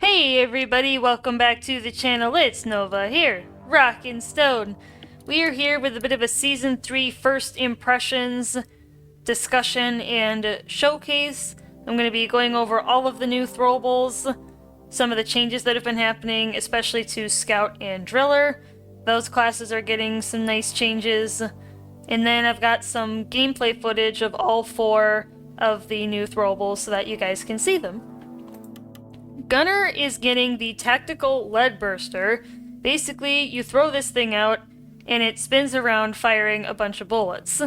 Hey everybody, welcome back to the channel. It's Nova here, Rockin' Stone. We are here with a bit of a Season 3 first impressions discussion and showcase. I'm going to be going over all of the new throwables, some of the changes that have been happening, especially to Scout and Driller. Those classes are getting some nice changes. And then I've got some gameplay footage of all 4 of the new throwables so that you guys can see them. Gunner is getting the tactical lead burster. Basically, you throw this thing out, and it spins around firing a bunch of bullets.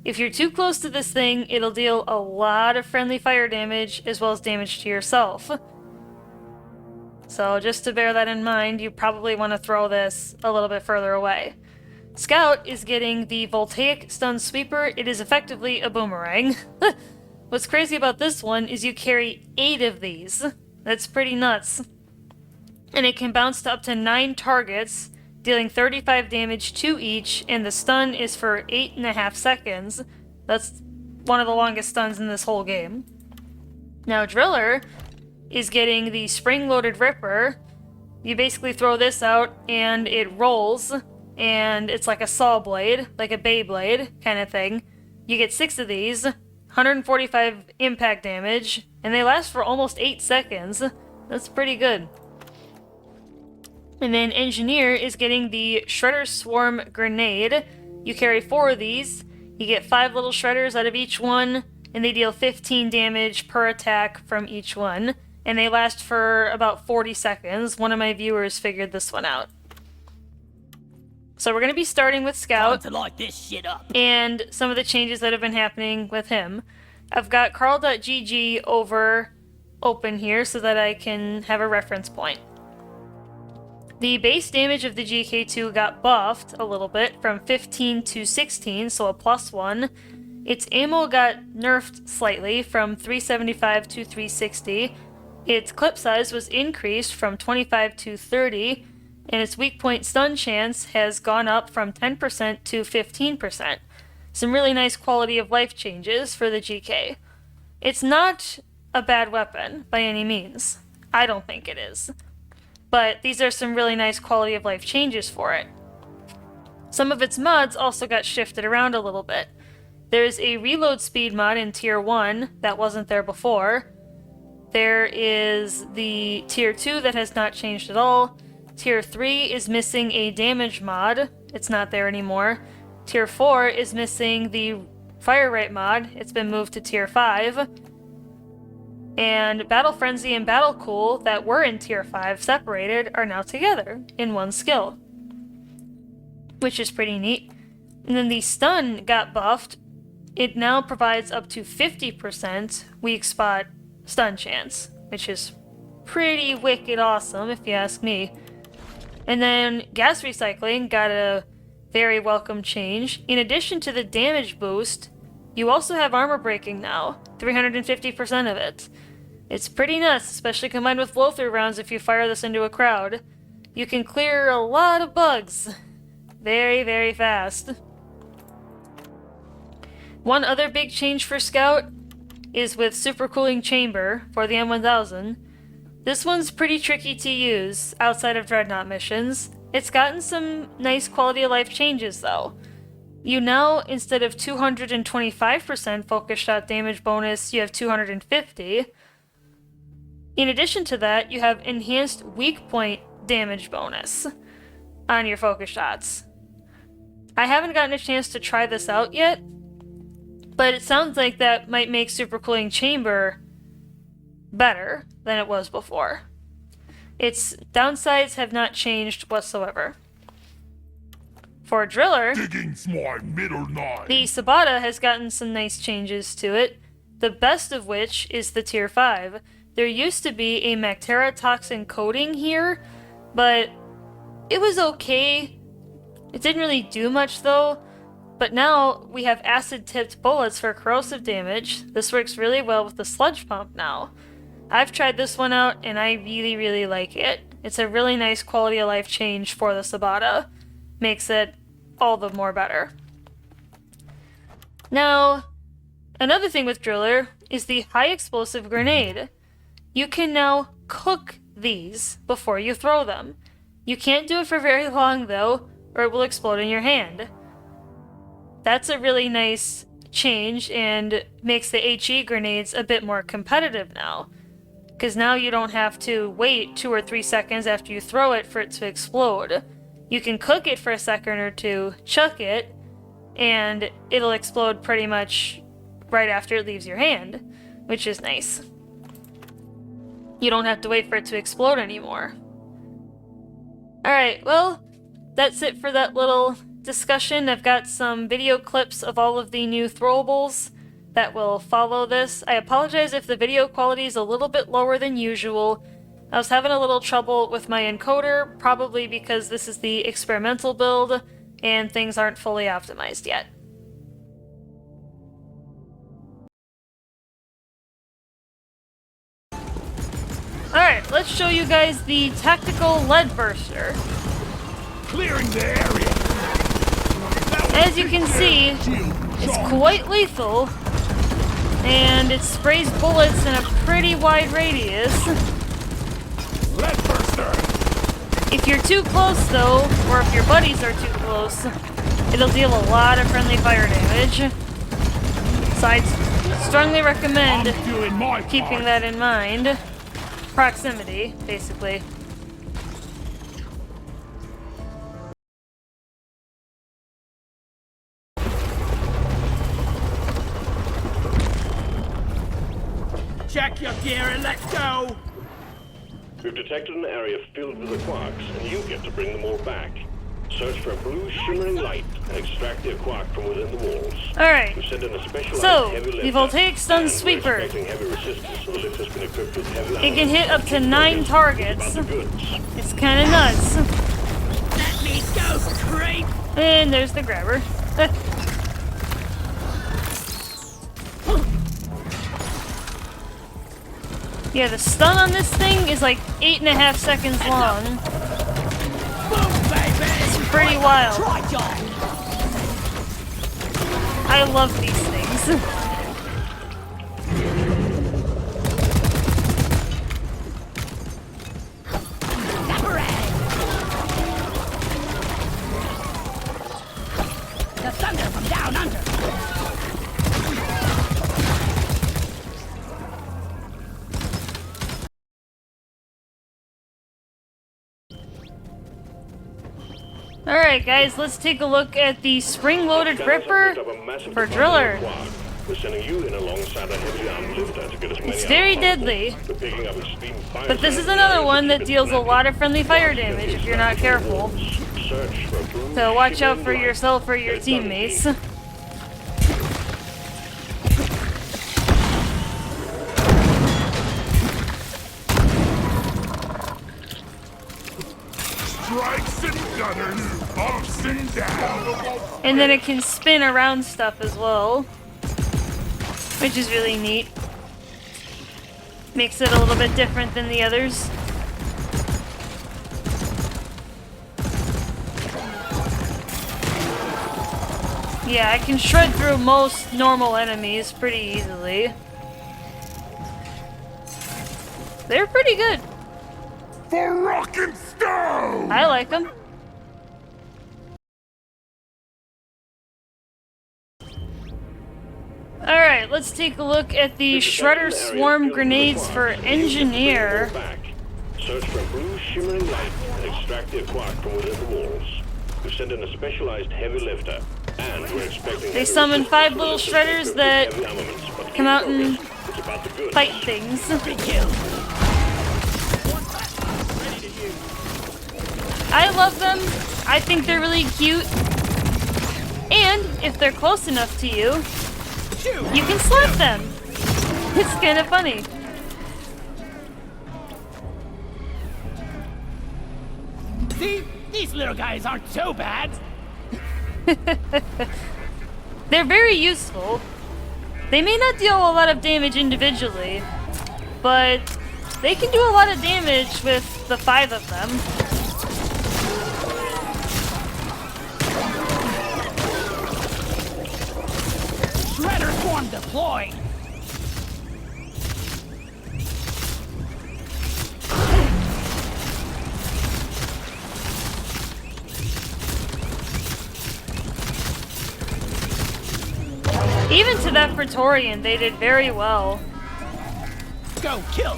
If you're too close to this thing, it'll deal a lot of friendly fire damage, as well as damage to yourself. So just to bear that in mind, you probably want to throw this a little bit further away. Scout is getting the voltaic stun sweeper. It is effectively a boomerang. What's crazy about this one is you carry 8 of these. That's pretty nuts. And it can bounce to up to 9 targets, dealing 35 damage to each, and the stun is for 8.5 seconds. That's one of the longest stuns in this whole game. Now Driller is getting the spring-loaded Ripper. You basically throw this out, and it rolls, and it's like a saw blade, like a Beyblade kind of thing. You get 6 of these, 145 impact damage, and they last for almost 8 seconds. That's pretty good. And then Engineer is getting the Shredder Swarm Grenade. You carry 4 of these. You get 5 little shredders out of each one, and they deal 15 damage per attack from each one. And they last for about 40 seconds. One of my viewers figured this one out. So we're going to be starting with Scout. Time to light this shit up. And some of the changes that have been happening with him. I've got Carl.gg over open here so that I can have a reference point. The base damage of the GK2 got buffed a little bit from 15 to 16, so a +1. Its ammo got nerfed slightly from 375 to 360. Its clip size was increased from 25 to 30. And its weak point stun chance has gone up from 10% to 15%. Some really nice quality of life changes for the GK. It's not a bad weapon by any means. I don't think it is. But these are some really nice quality of life changes for it. Some of its mods also got shifted around a little bit. There's a reload speed mod in Tier 1 that wasn't there before. There is the Tier 2 that has not changed at all. Tier 3 is missing a damage mod. It's not there anymore. Tier 4 is missing the fire rate mod. It's been moved to Tier 5. And Battle Frenzy and Battle Cool that were in Tier 5 separated are now together in one skill, which is pretty neat. And then the stun got buffed. It now provides up to 50% weak spot stun chance, which is pretty wicked awesome if you ask me. And then gas recycling got a very welcome change. In addition to the damage boost, you also have armor breaking now, 350% of it. It's pretty nuts, especially combined with blow-through rounds if you fire this into a crowd. You can clear a lot of bugs very, very fast. One other big change for Scout is with Supercooling Chamber for the M1000. This one's pretty tricky to use outside of Dreadnought missions. It's gotten some nice quality of life changes though. You now, instead of 225% focus shot damage bonus, you have 250. In addition to that, you have enhanced weak point damage bonus on your focus shots. I haven't gotten a chance to try this out yet, but it sounds like that might make Supercooling Chamber better than it was before. Its downsides have not changed whatsoever. For Driller, the Sabata has gotten some nice changes to it, the best of which is the Tier 5. There used to be a Mactera toxin coating here, but it was okay. It didn't really do much though. But now we have acid-tipped bullets for corrosive damage. This works really well with the sludge pump now. I've tried this one out and I really, really like it. It's a really nice quality of life change for the Sabata. Makes it all the more better. Now, another thing with Driller is the high explosive grenade. You can now cook these before you throw them. You can't do it for very long though, or it will explode in your hand. That's a really nice change and makes the HE grenades a bit more competitive now. Because now you don't have to wait 2 or 3 seconds after you throw it for it to explode. You can cook it for a second or two, chuck it, and it'll explode pretty much right after it leaves your hand, which is nice. You don't have to wait for it to explode anymore. Alright, well, that's it for that little discussion. I've got some video clips of all of the new throwables that will follow this. I apologize if the video quality is a little bit lower than usual. I was having a little trouble with my encoder, probably because this is the experimental build and things aren't fully optimized yet. Alright, let's show you guys the tactical lead burster. Clearing the area. As you can see, it's quite lethal, and it sprays bullets in a pretty wide radius. Lead burster. If you're too close though, or if your buddies are too close, it'll deal a lot of friendly fire damage. So I'd strongly recommend keeping that in mind. Proximity, basically. Check your gear and let's go. We've detected an area filled with the quarks, and you get to bring them all back. Search for a blue shimmering light and extract the quark from within the walls. Alright, We send in a specialized so heavy the lifter, voltaic stun and we're sweeper. expecting heavy resistance, so the lifter's been equipped with heavy It can hit up to 9 targets. about the goods. It's kinda nuts. Let me go, creep. And there's the grabber. Yeah, the stun on this thing is like 8.5 seconds long. Boom, baby. It's pretty wild. Try, John. I love these things. The thunder from down under. Alright guys, let's take a look at the spring-loaded ripper for driller. We're sending you in alongside a heavily armed lifter to get as many It's very out. deadly, We're picking up extreme fire but this is zones another to one keep that it deals a connected. lot of friendly fire damage if you're not careful. Search for a blue So watch out shimmering for light. yourself or your Get it done, teammates. team. Strikes and gutters, ups and downs. And then it can spin around stuff as well, which is really neat. Makes it a little bit different than the others. Yeah, I can shred through most normal enemies pretty easily. They're pretty good. For rock and stone. I like them. Alright, let's take a look at the Shredder Swarm grenades for Engineer. Search for a blue shimmering light and extract the quark from within the walls. We've sent in a specialized heavy lifter, and we're expecting... They summon 5 little shredders that come out and It's about the goods. fight things. I love them. I think they're really cute. And if they're close enough to you, you can slap them. It's kind of funny. See, these little guys aren't so bad. They're very useful. They may not deal a lot of damage individually, but they can do a lot of damage with the 5 of them. Shredder swarm deployed. Even to that Praetorian, they did very well. Go kill.